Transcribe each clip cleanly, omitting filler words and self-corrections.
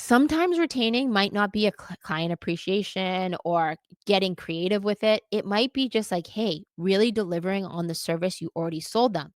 Sometimes retaining might not be a client appreciation or getting creative with it. It might be just like, hey, really delivering on the service you already sold them.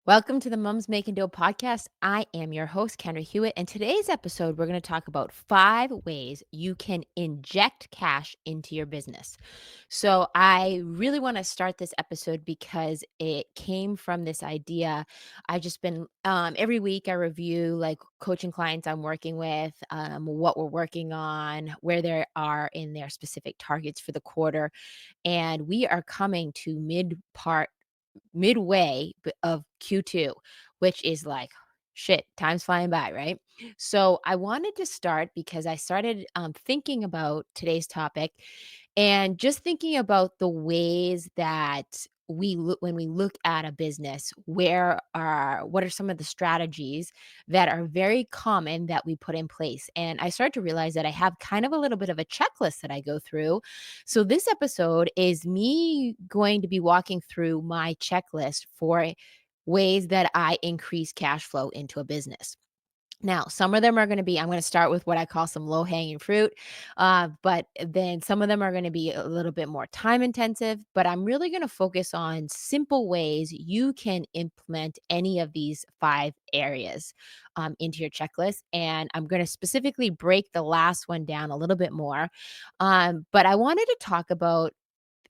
Welcome to the Moms Makin Dough podcast. I am your host, Kendra Hewitt, and today's episode, we're going to talk about 5 ways you can inject cash into your business. So, I really want to start this episode because it came from this idea. I've just been every week I review like coaching clients I'm working with, what we're working on, where they are in their specific targets for the quarter, and we are coming to midway of Q2, which is like, shit, time's flying by, right? So I wanted to start because I started thinking about today's topic and just thinking about the ways that we look when we look at a business, what are some of the strategies that are very common that we put in place. And I started to realize that I have kind of a little bit of a checklist that I go through. So this episode is me going to be walking through my checklist for ways that I increase cash flow into a business. Now, some of them are going to be, I'm going to start with what I call some low hanging fruit. But then some of them are going to be a little bit more time intensive. But I'm really going to focus on simple ways you can implement any of these 5 areas into your checklist. And I'm going to specifically break the last one down a little bit more. But I wanted to talk about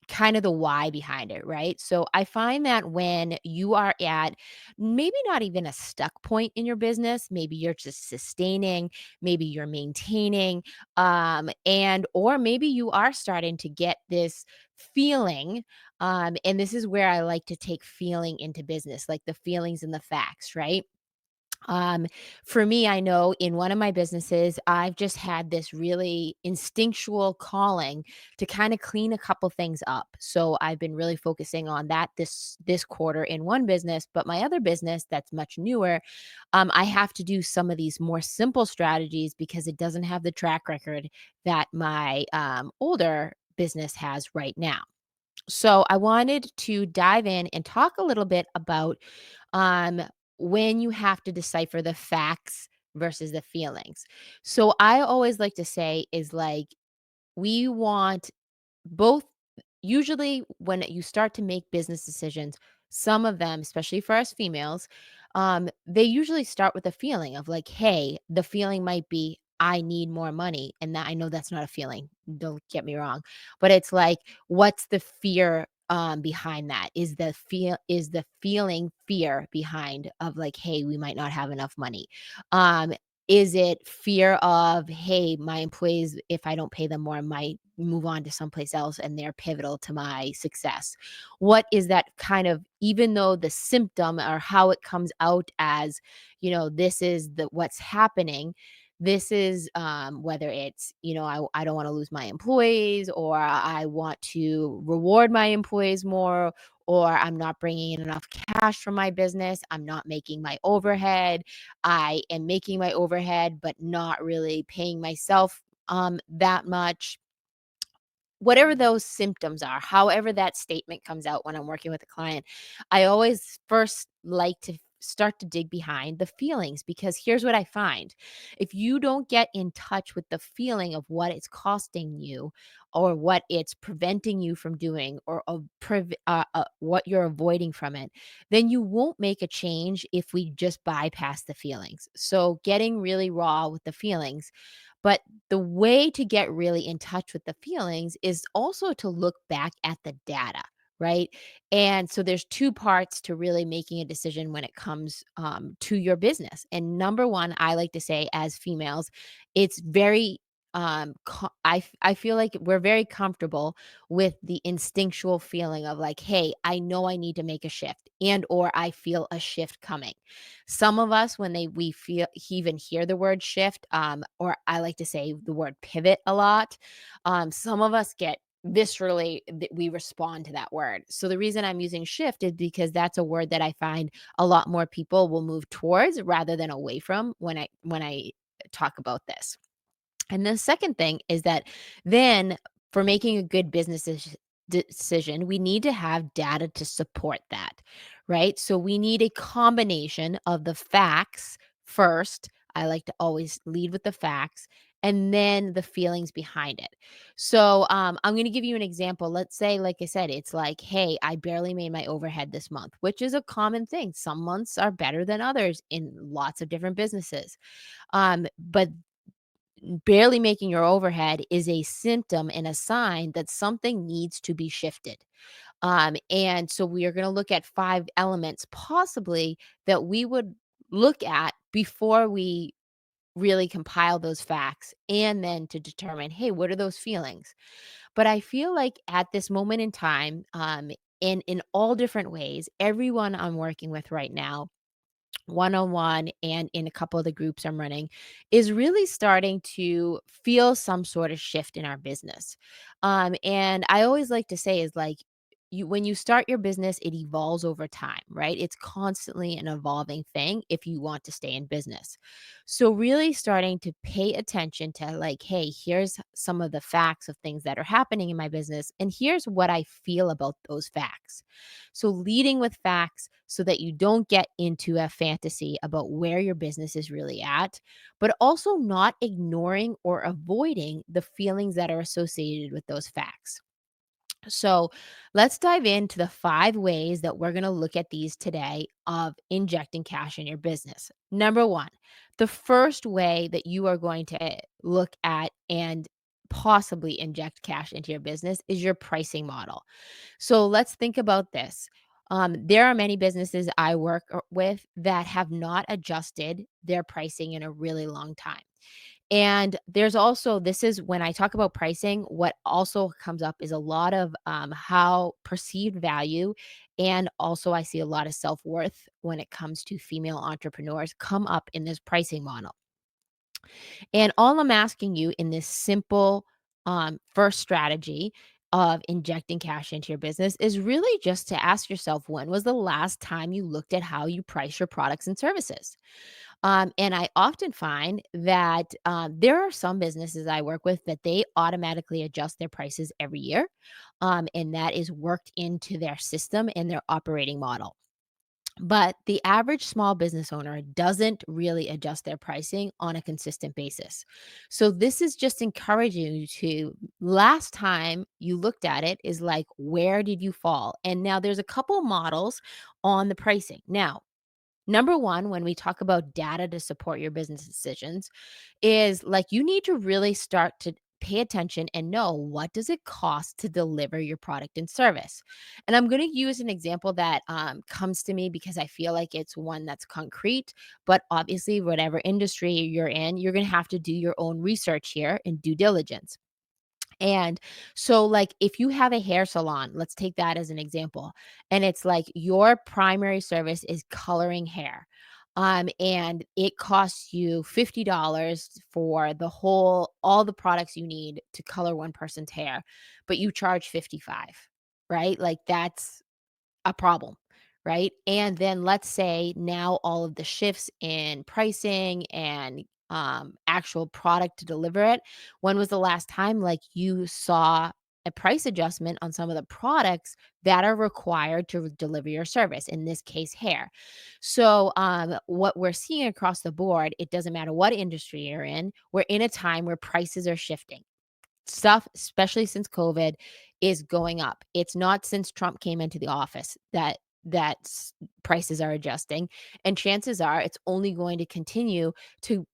kind of the why behind it, right? So I find that when you are at maybe not even a stuck point in your business, maybe you're just sustaining, maybe you're maintaining, and or maybe you are starting to get this feeling. And this is where I like to take feeling into business, like the feelings and the facts, right? Um, for me, I know in one of my businesses, I've just had this really instinctual calling to kind of clean a couple things up. So I've been really focusing on that this quarter in one business, but my other business that's much newer, I have to do some of these more simple strategies because it doesn't have the track record that my older business has right now. So I wanted to dive in and talk a little bit about um, when you have to decipher the facts versus the feelings. So I always like to say is like we want both. Usually when you start to make business decisions, some of them, especially for us females, they usually start with a feeling of like, hey, the feeling might be I need more money. And that I know that's not a feeling. Don't get me wrong. But it's like, what's the fear behind that? Is the feeling fear behind of like, hey, we might not have enough money? Um, is it fear of, hey, my employees, if I don't pay them more, might move on to someplace else and they're pivotal to my success? What is that kind of, even though the symptom or how it comes out as, this is the what's happening. This is whether it's, I don't want to lose my employees, or I want to reward my employees more, or I'm not bringing in enough cash from my business. I'm not making my overhead. I am making my overhead, but not really paying myself that much. Whatever those symptoms are, however that statement comes out when I'm working with a client, I always first like to start to dig behind the feelings, because here's what I find. If you don't get in touch with the feeling of what it's costing you or what it's preventing you from doing, or what you're avoiding from it, then you won't make a change if we just bypass the feelings. So getting really raw with the feelings, but the way to get really in touch with the feelings is also to look back at the data, right? And so there's 2 parts to really making a decision when it comes to your business. And number one, I like to say as females, it's very I feel like we're very comfortable with the instinctual feeling of like, hey, I know I need to make a shift, and or I feel a shift coming. Some of us, when we feel even hear the word shift, or I like to say the word pivot a lot, some of us get viscerally we respond to that word. So the reason I'm using shift is because that's a word that I find a lot more people will move towards rather than away from when I talk about this. And the second thing is that then for making a good decision, we need to have data to support that, right? So we need a combination of the facts first. I like to always lead with the facts and then the feelings behind it. So I'm going to give you an example. Let's say, like I said, it's like, hey, I barely made my overhead this month, which is a common thing. Some months are better than others in lots of different businesses. But barely making your overhead is a symptom and a sign that something needs to be shifted. And so we are going to look at 5 elements possibly that we would look at before we really compile those facts and then to determine, hey, what are those feelings? But I feel like at this moment in time, in all different ways, everyone I'm working with right now one-on-one and in a couple of the groups I'm running is really starting to feel some sort of shift in our business. And I always like to say is like when you start your business, it evolves over time, right? It's constantly an evolving thing if you want to stay in business. So really starting to pay attention to like, hey, here's some of the facts of things that are happening in my business, and here's what I feel about those facts. So leading with facts so that you don't get into a fantasy about where your business is really at, but also not ignoring or avoiding the feelings that are associated with those facts. So let's dive into the 5 ways that we're going to look at these today of injecting cash in your business. Number one, the first way that you are going to look at and possibly inject cash into your business is your pricing model. So let's think about this. There are many businesses I work with that have not adjusted their pricing in a really long time. And there's also, this is when I talk about pricing, what also comes up is a lot of how perceived value. And also, I see a lot of self worth when it comes to female entrepreneurs come up in this pricing model. And all I'm asking you in this simple first strategy of injecting cash into your business is really just to ask yourself, when was the last time you looked at how you price your products and services? And I often find that there are some businesses I work with that they automatically adjust their prices every year. And that is worked into their system and their operating model. But the average small business owner doesn't really adjust their pricing on a consistent basis. So this is just encouraging you to, last time you looked at it is like, where did you fall? And now there's a couple models on the pricing. Now, number one, when we talk about data to support your business decisions, is like you need to really start to pay attention and know, what does it cost to deliver your product and service. And I'm going to use an example that comes to me because I feel like it's one that's concrete, but obviously whatever industry you're in, you're going to have to do your own research here and due diligence. And so, like, if you have a hair salon, let's take that as an example, and it's like your primary service is coloring hair. And it costs you $50 for all the products you need to color one person's hair, but you charge 55, right? Like that's a problem, right? And then let's say now all of the shifts in pricing and actual product to deliver it. When was the last time like you saw a price adjustment on some of the products that are required to deliver your service? In this case, hair. So, what we're seeing across the board, it doesn't matter what industry you're in. We're in a time where prices are shifting. Stuff, especially since COVID, is going up. It's not since Trump came into the office that prices are adjusting, and chances are it's only going to continue to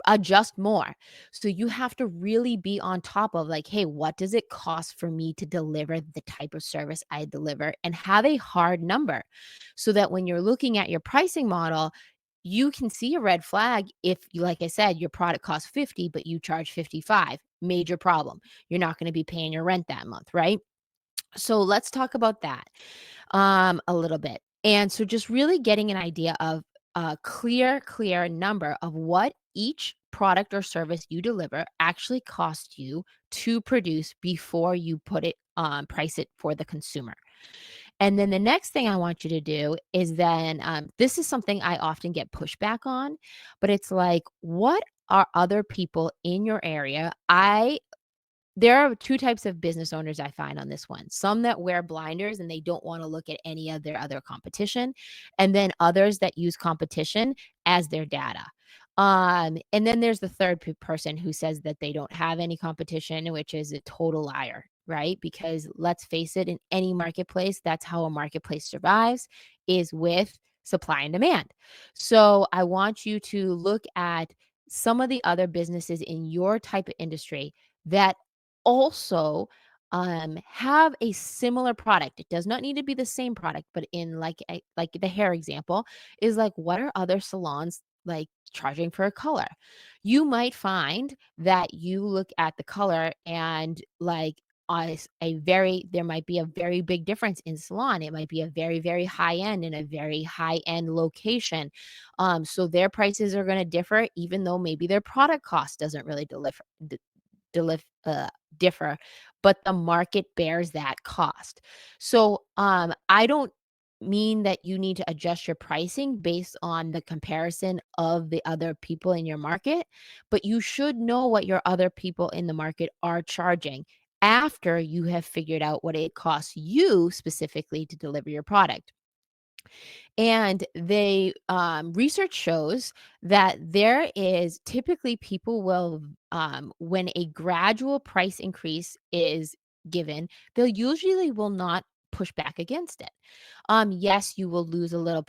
adjust more. So you have to really be on top of like, hey, what does it cost for me to deliver the type of service I deliver, and have a hard number so that when you're looking at your pricing model, you can see a red flag if you, like I said, your product costs 50, but you charge 55. Major problem. You're not going to be paying your rent that month, right? So let's talk about that a little bit. And so just really getting an idea of a clear number of what each product or service you deliver actually costs you to produce before you put it price it for the consumer. And then the next thing I want you to do is then this is something I often get pushback on, but it's like, what are other people in your area? There are 2 types of business owners I find on this one. Some that wear blinders and they don't wanna look at any of their other competition, and then others that use competition as their data. And then there's the third person who says that they don't have any competition, which is a total liar, right? Because let's face it, in any marketplace, that's how a marketplace survives, is with supply and demand. So I want you to look at some of the other businesses in your type of industry that also, have a similar product. It does not need to be the same product, but in like the hair example is like, what are other salons like charging for a color? You might find that you look at the color and like there might be a very big difference in salon. It might be a very, very high end in a very high end location. So their prices are going to differ, even though maybe their product cost doesn't really delif differ, but the market bears that cost. So, I don't mean that you need to adjust your pricing based on the comparison of the other people in your market, but you should know what your other people in the market are charging after you have figured out what it costs you specifically to deliver your product. And they research shows that there is typically people will when a gradual price increase is given, they'll usually will not push back against it. Yes, you will lose a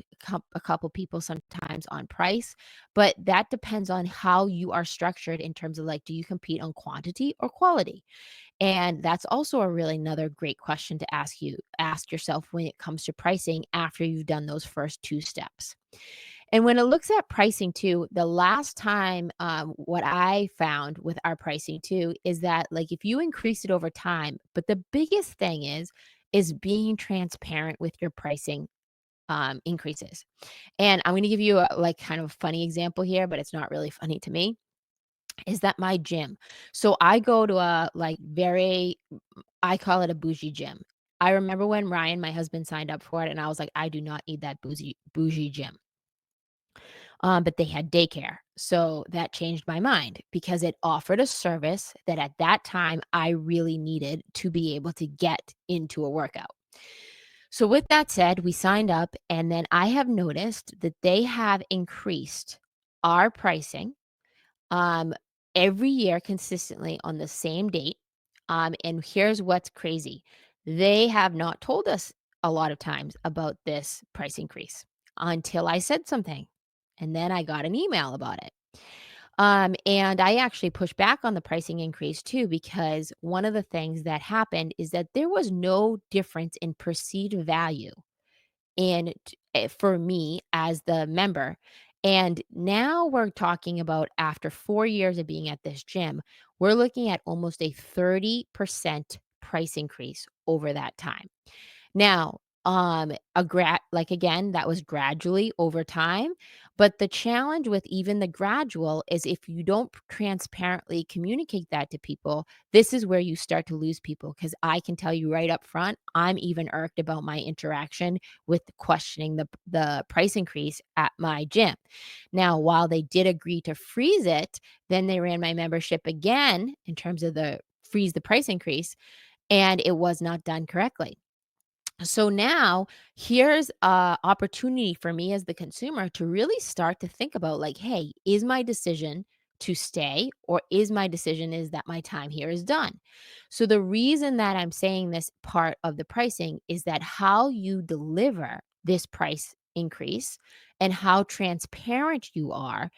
couple people sometimes on price, but that depends on how you are structured in terms of like, do you compete on quantity or quality? And that's also a really another great question to ask yourself when it comes to pricing after you've done those first 2 steps. And when it looks at pricing too, the last time, what I found with our pricing too is that, like, if you increase it over time, but the biggest thing is being transparent with your pricing, increases. And I'm gonna give you a, like, kind of a funny example here, but it's not really funny to me, is that my gym. So I go to a, like, very I call it a bougie gym. I remember when Ryan, my husband, signed up for it, and I was like, "I do not need that bougie gym." But they had daycare, so that changed my mind because it offered a service that at that time I really needed to be able to get into a workout. So with that said, we signed up, and then I have noticed that they have increased our pricing um, every year consistently on the same date. And here's what's crazy. They have not told us a lot of times about this price increase until I said something. And then I got an email about it. And I actually pushed back on the pricing increase too, because one of the things that happened is that there was no difference in perceived value for me as the member. And now we're talking about after 4 years of being at this gym, we're looking at almost a 30% price increase over that time. Now, like again, that was gradually over time, but the challenge with even the gradual is if you don't transparently communicate that to people, this is where you start to lose people. Because I can tell you right up front, I'm even irked about my interaction with questioning the price increase at my gym. Now, while they did agree to freeze it, then they ran my membership again in terms of the freeze the price increase, and it was not done correctly. So now here's a opportunity for me as the consumer to really start to think about like, hey, is my decision to stay or is my decision is that my time here is done? So the reason that I'm saying this part of the pricing is that how you deliver this price increase and how transparent you are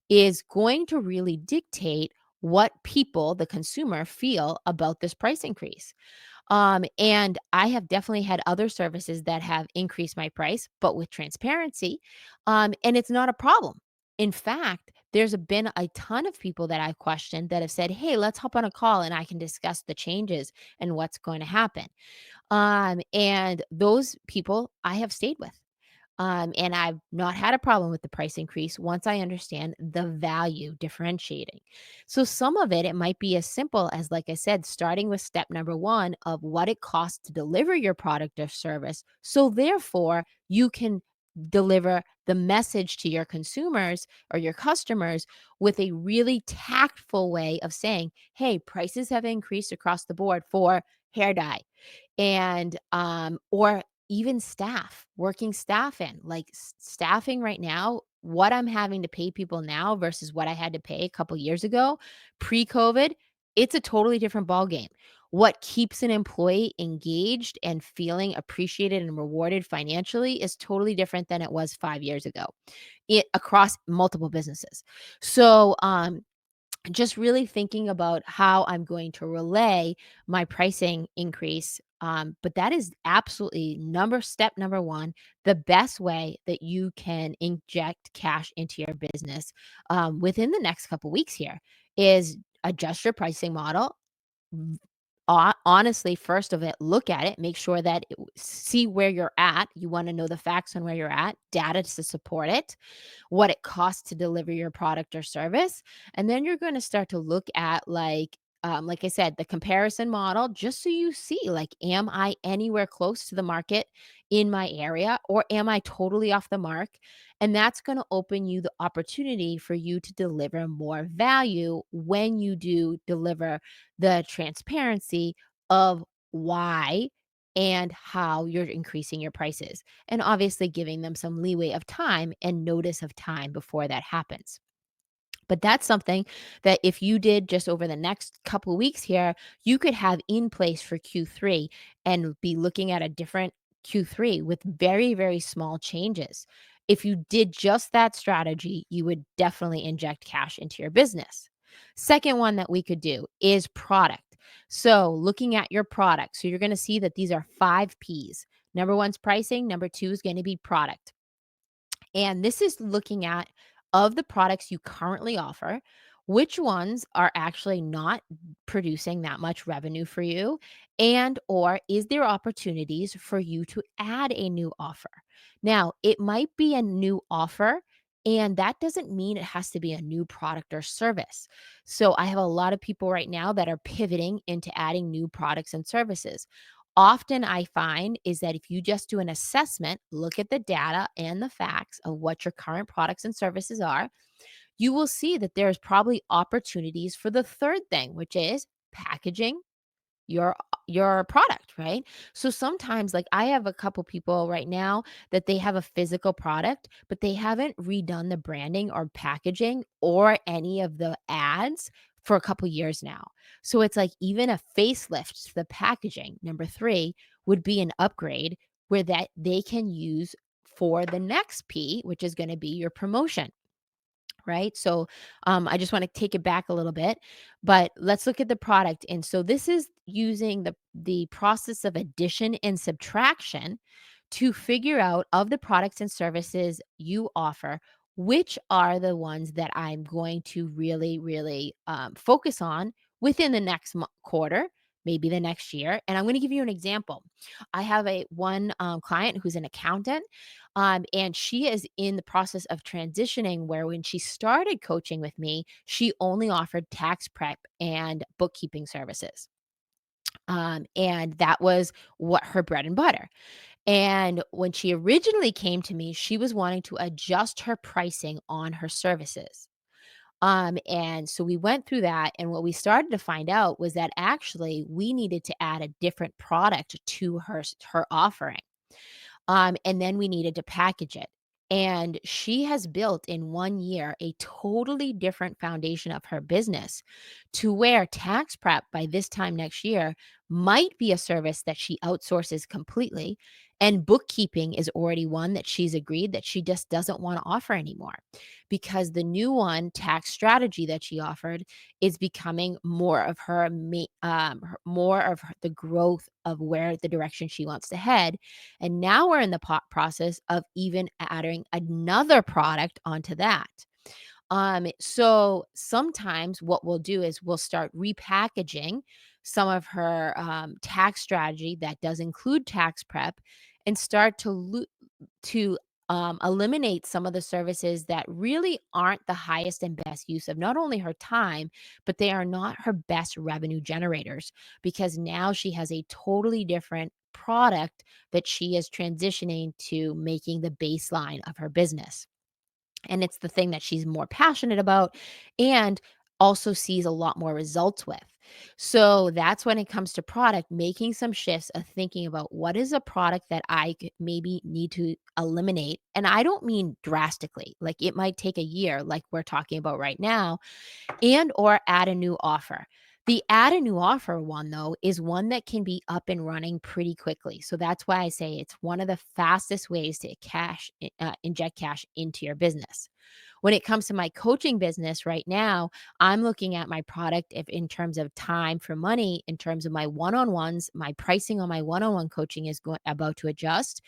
is going to really dictate what people, the consumer, feel about this price increase. And I have definitely had other services that have increased my price, but with transparency. And it's not a problem. In fact, been a ton of people that I've questioned that have said, hey, let's hop on a call and I can discuss the changes and what's going to happen. And those people I have stayed with. And I've not had a problem with the price increase once I understand the value differentiating. So some of it might be as simple as, like I said, starting with step number one of what it costs to deliver your product or service. So therefore, you can deliver the message to your consumers or your customers with a really tactful way of saying, hey, prices have increased across the board for hair dye and or even working staff in like staffing right now, what I'm having to pay people now versus what I had to pay a couple years ago pre-COVID, it's a totally different ball game. What keeps an employee engaged and feeling appreciated and rewarded financially is totally different than it was 5 years ago, it across multiple businesses. So just really thinking about how I'm going to relay my pricing increase. But that is absolutely step number one, the best way that you can inject cash into your business within the next couple weeks here is adjust your pricing model. Honestly, first of it, look at it, make sure that see where you're at. You want to know the facts on where you're at, data to support it, what it costs to deliver your product or service. And then you're going to start to look at like I said, the comparison model, just so you see, like, am I anywhere close to the market in my area or am I totally off the mark? And that's going to open you the opportunity for you to deliver more value when you do deliver the transparency of why and how you're increasing your prices, and obviously giving them some leeway of time and notice of time before that happens. But that's something that if you did just over the next couple of weeks here, you could have in place for Q3 and be looking at a different Q3 with very, very small changes. If you did just that strategy, you would definitely inject cash into your business. Second one that we could do is product. So, looking at your product. So, you're going to see that these are 5 P's. Number one's pricing, number two is going to be product. And this is looking at of the products you currently offer, which ones are actually not producing that much revenue for you, and or is there opportunities for you to add a new offer. Now, it might be a new offer and that doesn't mean it has to be a new product or service. So I have a lot of people right now that are pivoting into adding new products and services. Often I find is that if you just do an assessment, look at the data and the facts of what your current products and services are, you will see that there's probably opportunities for the third thing, which is packaging your your product, right? So sometimes like I have a couple people right now that they have a physical product, but they haven't redone the branding or packaging or any of the ads for a couple years now. So it's like even a facelift to the packaging, number 3, would be an upgrade where that they can use for the next P, which is going to be your promotion, right? So, I just want to take it back a little bit, but let's look at the product. And so, this is using the process of addition and subtraction to figure out of the products and services you offer, which are the ones that I'm going to really, really focus on within the next quarter, maybe the next year. And I'm going to give you an example. I have a one client who's an accountant, and she is in the process of transitioning where when she started coaching with me, she only offered tax prep and bookkeeping services. And that was what her bread and butter. And when she originally came to me, she was wanting to adjust her pricing on her services. And so we went through that. And what we started to find out was that actually we needed to add a different product to her offering. And then we needed to package it. And she has built in 1 year a totally different foundation of her business to where tax prep by this time next year might be a service that she outsources completely. And bookkeeping is already one that she's agreed that she just doesn't want to offer anymore because the new one, tax strategy that she offered, is becoming more of more of the growth of where the direction she wants to head. And now we're in the process of even adding another product onto that. So sometimes what we'll do is we'll start repackaging some of her tax strategy that does include tax prep and start to eliminate some of the services that really aren't the highest and best use of not only her time, but they are not her best revenue generators because now she has a totally different product that she is transitioning to making the baseline of her business. And it's the thing that she's more passionate about and also sees a lot more results with. So that's when it comes to product, making some shifts of thinking about what is a product that maybe need to eliminate. And I don't mean drastically, like it might take a year, like we're talking about right now, and or add a new offer. The add a new offer one though is one that can be up and running pretty quickly. So that's why I say it's one of the fastest ways to inject cash into your business. When it comes to my coaching business right now, I'm looking at my product if in terms of time for money, in terms of my one-on-ones, my pricing on my one-on-one coaching is about to adjust.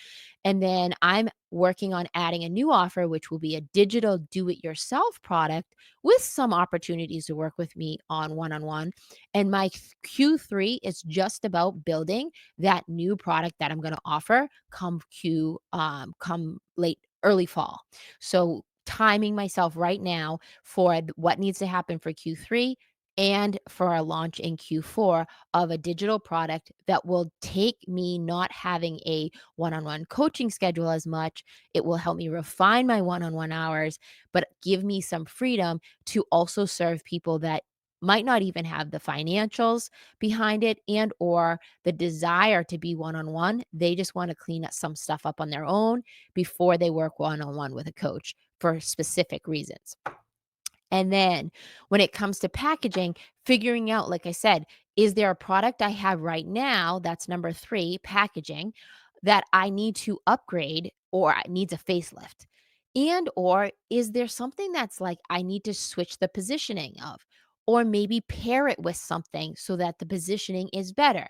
And then I'm working on adding a new offer, which will be a digital do-it-yourself product with some opportunities to work with me on one-on-one. And my Q3 is just about building that new product that I'm going to offer come late early fall. So timing myself right now for what needs to happen for Q3 and for our launch in Q4 of a digital product that will take me not having a one-on-one coaching schedule as much. It will help me refine my one-on-one hours, but give me some freedom to also serve people that might not even have the financials behind it and or the desire to be one-on-one. They just want to clean up some stuff up on their own before they work one-on-one with a coach for specific reasons. And then when it comes to packaging, figuring out, like I said, is there a product I have right now? That's number three, packaging, that I need to upgrade or needs a facelift? And or is there something that's like I need to switch the positioning of? Or maybe pair it with something so that the positioning is better.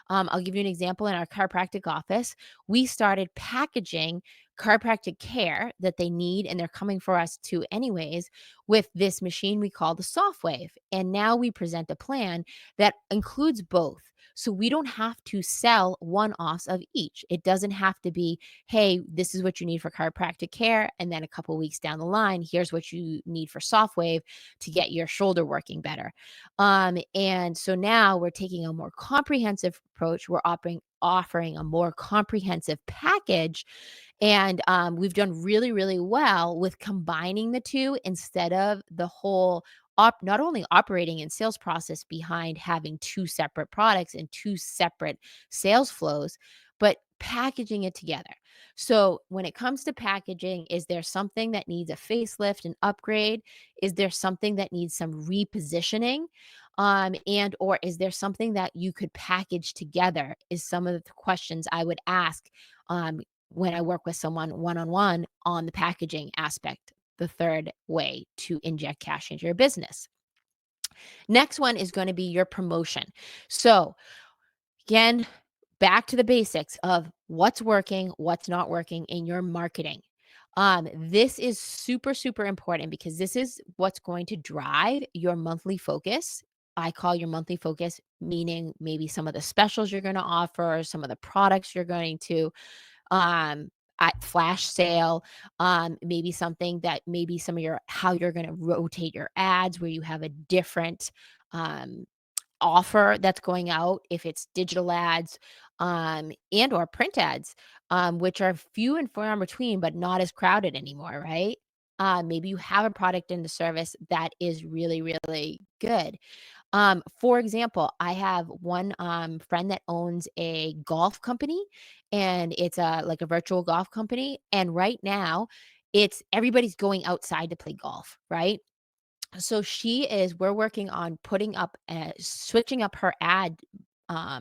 I'll give you an example. In our chiropractic office, we started packaging chiropractic care that they need and they're coming for us to anyways with this machine we call the Softwave. And now we present a plan that includes both. So we don't have to sell one offs of each. It doesn't have to be, hey, this is what you need for chiropractic care. And then a couple weeks down the line, here's what you need for Softwave to get your shoulder working better. And so now we're taking a more comprehensive approach. We're offering a more comprehensive package and we've done really, really well with combining the two instead of the whole not only operating and sales process behind having two separate products and two separate sales flows, but packaging it together. So when it comes to packaging, is there something that needs a facelift and upgrade? Is there something that needs some repositioning? And or is there something that you could package together? Is some of the questions I would ask um, when I work with someone one on one on the packaging aspect, the third way to inject cash into your business. Next one is going to be your promotion. So, again, back to the basics of what's working, what's not working in your marketing. This is super, super important because this is what's going to drive your monthly focus. I call your monthly focus, meaning maybe some of the specials you're going to offer, some of the products you're going to um, at flash sale, maybe something that maybe some of your how you're gonna rotate your ads where you have a different, um, offer that's going out, if it's digital ads, and or print ads, which are few and far in between, but not as crowded anymore, right? Maybe you have a product and the service that is really, really good. For example, I have one friend that owns a golf company and it's a like a virtual golf company. And right now, it's everybody's going outside to play golf, right? So we're working on switching up her ad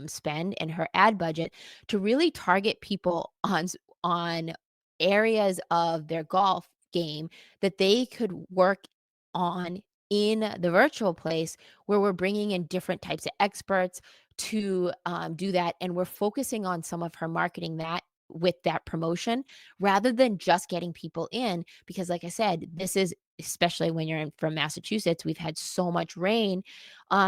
spend and her ad budget to really target people on areas of their golf game that they could work on in the virtual place where we're bringing in different types of experts to do that. And we're focusing on some of her marketing that with that promotion rather than just getting people in. Because, like I said, this is especially when from Massachusetts, we've had so much rain.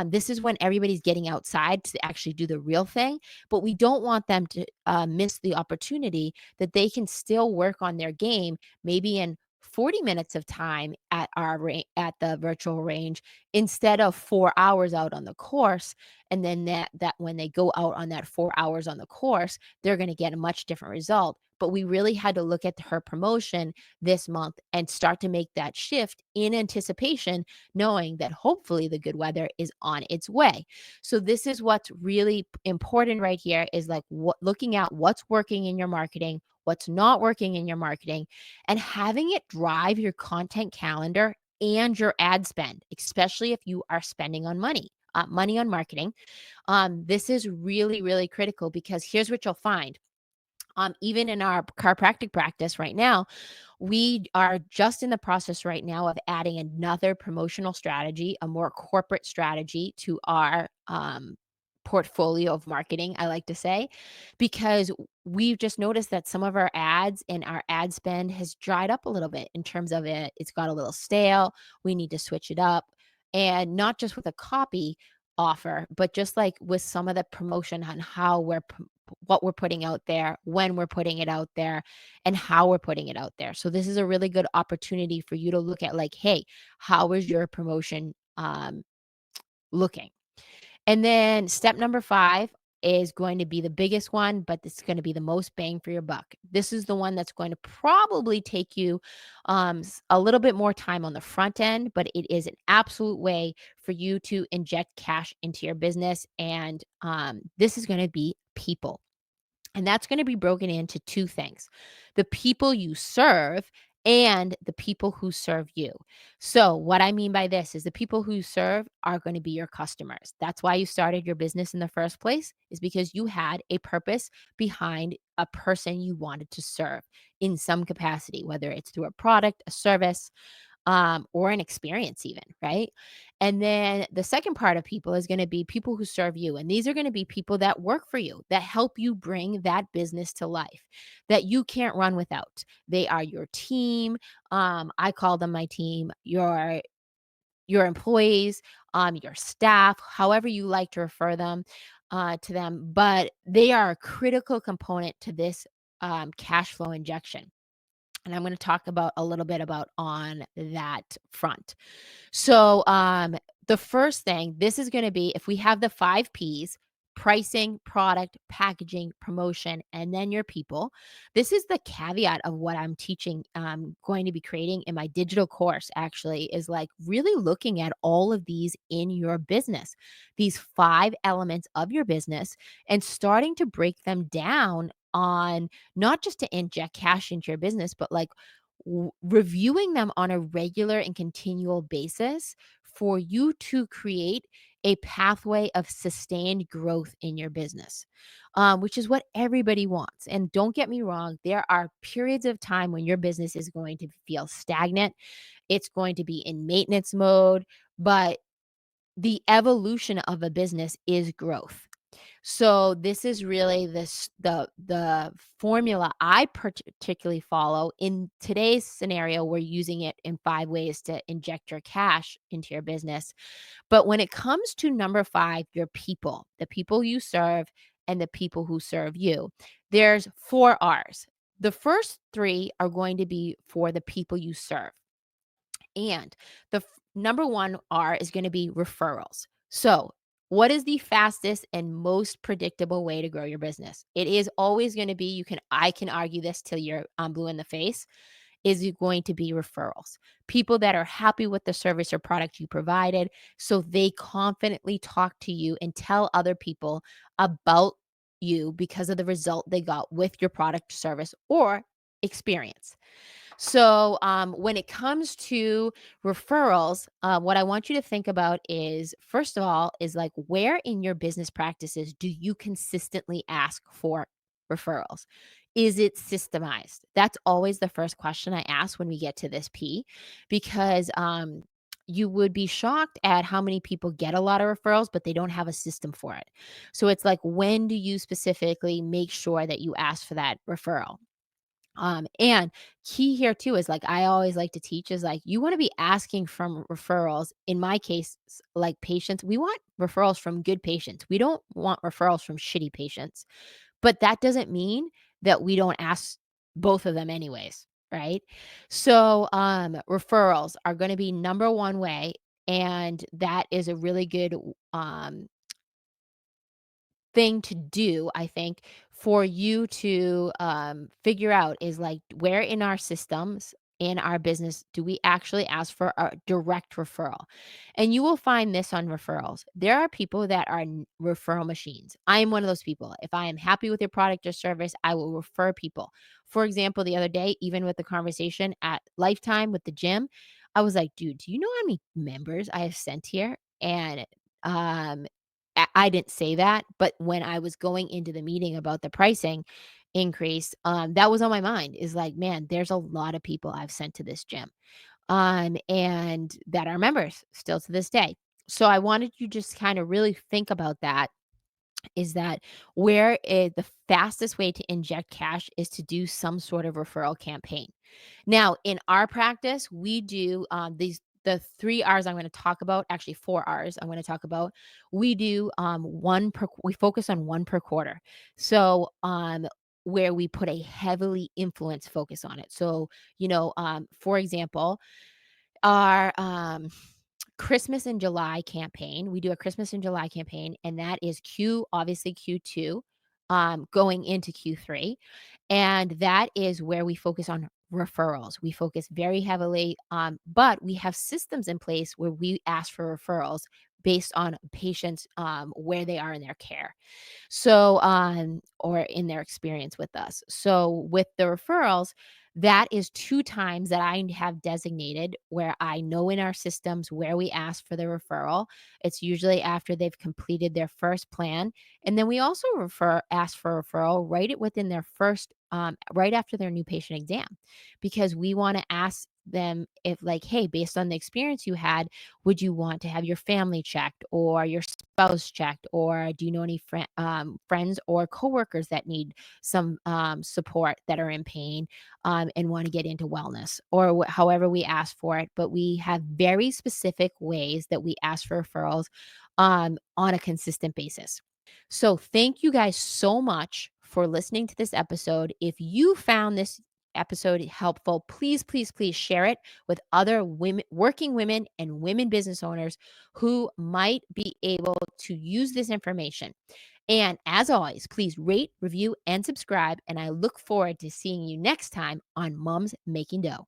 This is when everybody's getting outside to actually do the real thing. But we don't want them to miss the opportunity that they can still work on their game, maybe in 40 minutes of time at at the virtual range instead of 4 hours out on the course, and then that when they go out on that 4 hours on the course, they're gonna get a much different result. But we really had to look at her promotion this month and start to make that shift in anticipation, knowing that hopefully the good weather is on its way. So this is what's really important right here is like looking at what's working in your marketing, what's not working in your marketing, and having it drive your content calendar and your ad spend, especially if you are spending on money on marketing. This is really, really critical because here's what you'll find. Even in our chiropractic practice right now, we are just in the process right now of adding another promotional strategy, a more corporate strategy to our portfolio of marketing, I like to say, because we've just noticed that some of our ads and our ad spend has dried up a little bit in terms of it. It's got a little stale. We need to switch it up. And not just with a copy offer, but just like with some of the promotion on how what we're putting out there, when we're putting it out there, and how we're putting it out there. So this is a really good opportunity for you to look at like, hey, how is your promotion looking? And then step number 5 is going to be the biggest one, but it's going to be the most bang for your buck. This is the one that's going to probably take you a little bit more time on the front end, but it is an absolute way for you to inject cash into your business. And this is going to be people. And that's going to be broken into two things: the people you serve and the people who serve you. So, what I mean by this is the people who you serve are going to be your customers. That's why you started your business in the first place, is because you had a purpose behind a person you wanted to serve in some capacity, whether it's through a product, a service, or an experience even, right? And then the second part of people is going to be people who serve you. And these are going to be people that work for you, that help you bring that business to life, that you can't run without. They are your team. I call them my team, your employees, your staff, however you like to refer them to them, but they are a critical component to this cash flow injection. And I'm going to talk about a little bit about on that front. So, the first thing, this is going to be if we have the 5 P's: pricing, product, packaging, promotion, and then your people. This is the caveat of what I'm teaching, going to be creating in my digital course, actually, is like really looking at all of these in your business, these 5 elements of your business, and starting to break them down on not just to inject cash into your business, but like reviewing them on a regular and continual basis for you to create a pathway of sustained growth in your business, which is what everybody wants. And don't get me wrong, there are periods of time when your business is going to feel stagnant, it's going to be in maintenance mode, but the evolution of a business is growth. So this is really the formula I particularly follow. In today's scenario, we're using it in 5 ways to inject your cash into your business. But when it comes to number 5, your people, the people you serve and the people who serve you, there's 4 R's. The first 3 are going to be for the people you serve. And number 1 R is going to be referrals. So, what is the fastest and most predictable way to grow your business? It is always going to be, I can argue this till you're blue in the face, is it going to be referrals. People that are happy with the service or product you provided, so they confidently talk to you and tell other people about you because of the result they got with your product, service, or experience. So, when it comes to referrals, what I want you to think about is, first of all, is like where in your business practices do you consistently ask for referrals? Is it systemized? That's always the first question I ask when we get to this P, because you would be shocked at how many people get a lot of referrals, but they don't have a system for it. So it's like, when do you specifically make sure that you ask for that referral? And key here too is like I always like to teach is like you want to be asking from referrals. In my case, like patients, we want referrals from good patients. We don't want referrals from shitty patients. But that doesn't mean that we don't ask both of them anyways. right? So, referrals are gonna be number 1 way, and that is a really good, thing to do, I think, for you to figure out is like where in our systems, in our business, do we actually ask for a direct referral? And you will find this on referrals. There are people that are referral machines. I am one of those people. If I am happy with your product or service, I will refer people. For example, the other day, even with the conversation at Lifetime with the gym, I was like, dude, do you know how many members I have sent here? And um I didn't say that, but when I was going into the meeting about the pricing increase, that was on my mind is like, man, there's a lot of people I've sent to this gym, and that are members still to this day. So I wanted you just kind of really think about that is that where the fastest way to inject cash is to do some sort of referral campaign. Now, in our practice, we do the 3 R's I'm going to talk about, actually 4 R's I'm going to talk about. We do we focus on one per quarter. So, where we put a heavily influence focus on it. So, for example, our Christmas in July campaign. We do a Christmas in July campaign, and that is obviously Q2, going into Q3. And that is where we focus on referrals. We focus very heavily, but we have systems in place where we ask for referrals based on patients, where they are in their care. So, or in their experience with us. So, with the referrals, that is 2 times that I have designated where I know in our systems where we ask for the referral. It's usually after they've completed their first plan, and then we also ask for referral within their first, right after their new patient exam, because we wanna ask them if like, "Hey, based on the experience you had, would you want to have your family checked or your spouse checked, or do you know any friends or coworkers that need some support that are in pain, and want to get into wellness, or however we ask for it. But we have very specific ways that we ask for referrals, on a consistent basis. So, thank you guys so much for listening to this episode. If you found this episode helpful, please, please, please share it with other women, working women, and women business owners who might be able to use this information. And as always, please rate, review, and subscribe. And I look forward to seeing you next time on Moms Making Dough.